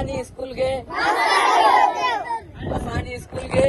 असांजी स्कूल खे असांजी स्कूल खे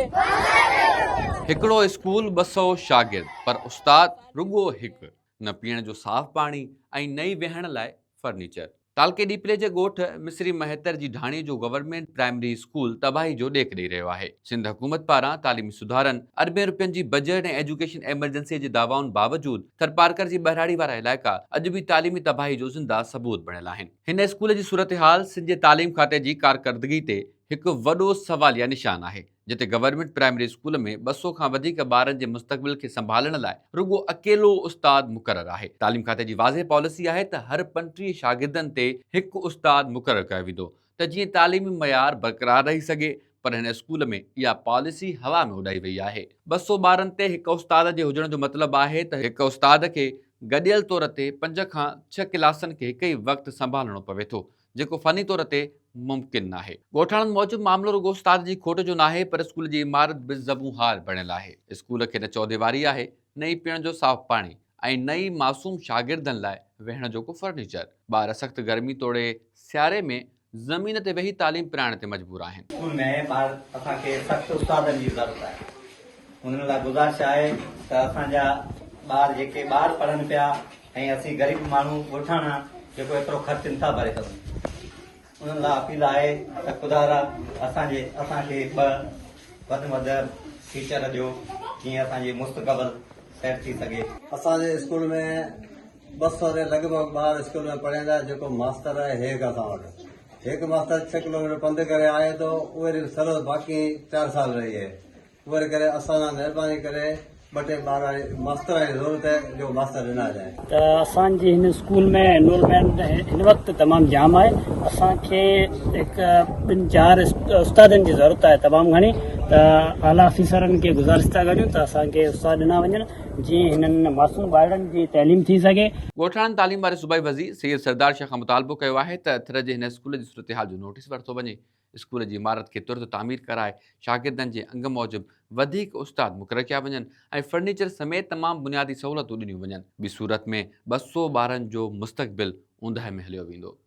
हिकिड़ो स्कूल 200 शागिर्द पर उस्ताद रुगो हिकु न पीअण जो साफ़ पाणी ऐं नई वेहण लाइ फर्नीचर। तालके डीपले जे ॻोठ मिसरी महतर जी ढाणी जो गवर्नमेंट प्राइमरी स्कूल तबाही जो ॾेख ॾेई रहियो आहे। सिंध हुकूमत पारां तालीमी सुधारनि अरबें रुपयनि जी बजट ऐं एजुकेशन एमरजेंसी जे दावाउनि बावजूदि थरपारकर जी बहिराड़ी वारा इलाइक़ा अॼु बि तालीमी तबाही जो ज़िंदा सबूत बणियल आहिनि। हिन स्कूल जी सूरत-हाल सिंध जे तालीम खाते जी कारकर्दगी ते हिकु वॾो सवालिया निशान आहे, जिते गवर्नमेंट प्राइमरी स्कूल में 200 खां वधीक ॿारनि जे मुस्तक़बिल खे संभालण लाइ रुगो अकेलो उस्ताद मुक़ररु आहे। तालीम खाते जी वाज़े पॉलिसी आहे त हर 35 शागिर्दनि ते हिकु उस्ताद मुक़ररु कयो वेंदो त जीअं तालीमी मयार बरक़रार रही सघे, पर हिन स्कूल में इहा पॉलिसी हवा में उॾाई वई आहे। 200 ॿारनि ते हिकु उस्ताद जे हुजण जो मतिलबु आहे त हिकु उस्ताद खे गॾियल तौर ते 5 खां 6 क्लासनि खे हिक ई वक़्तु संभालणो पवे थो, जेको फ़नी तौर ते मुमकिन नाहे। ॻोठाणनि मूजिबि मामिलो रुगो उस्ताद जी खोट जो नाहे, पर स्कूल जी इमारत बेज़बू हाल बणियल आहे। स्कूल खे न चौदीवारी आहे, न ई पीअण जो साफ़ पाणी ऐं नई मासूम शागिर्दनि लाइ वेहण जो को फर्नीचर। ॿार सख़्त गर्मी तोड़े सियारे में ज़मीन ते वेही तालीम पिराइण ते मजबूर आहिनि। स्कूल में ॿार असांखे सख़्त उस्तादनि जी ज़रूरत आहे। उन्हनि लाइ गुज़ारिश आहे त असांजा ॿार जेके ॿार पढ़नि पिया ऐं असीं ग़रीब माण्हू ॻोठाणा जेको एतिरो ख़र्चु नथा भरे सघूं, उन्हनि लाइ अपील आहे त ख़ुदा असांखे 2 वधि में वधि टीचर ॾियो, जीअं असांजी मुस्तक़बिल सेट थी सघे। असांजे स्कूल में 200 जे लॻभॻि ॿार स्कूल में पढ़ंदा, जेको मास्टर आहे हेठि असां वटि। हिकु मास्टर 6 किलोमीटर पंधु करे आहे थो, उहे सरो बाक़ी 4 साल रही आहे। उहे करे असां सां महिरबानी करे 2-3 ॿार मास्टर जी ज़रूरत आहे, जो मास्टर ॾिना जाए। त असांजे हिन स्कूल में एनरोलमेंट हिन वक़्तु तमामु जाम आहे। असांखे हिकु 2-4 उस्तादनि जी ज़रूरत आहे तमामु घणी। त आला ऑफिसरनि खे गुज़ारिश था करियूं त असांखे उस्ताद ॾिना वञनि, जीअं हिननि मासूम ॿारनि जी तइलीम थी सघे। ॻोठाणनि तालीम वारे सूबाई वज़ीर सैयद सरदार शाह खां मुतालबो कयो आहे त अथर जे हिन स्कूल जी सूरत-हाल जो नोटिस वरितो वञे, स्कूल जी इमारत खे तुर्त तामीर कराए शागिर्दनि जे अंग मूजिबि वधीक उस्ताद मुक़ररु कया वञनि ऐं फर्नीचर समेत तमामु बुनियादी सहूलियतूं ॾिनियूं वञनि। ॿी सूरत में 200 ॿारनि जो मुस्तक़बिल ऊंदहि में हलियो वेंदो।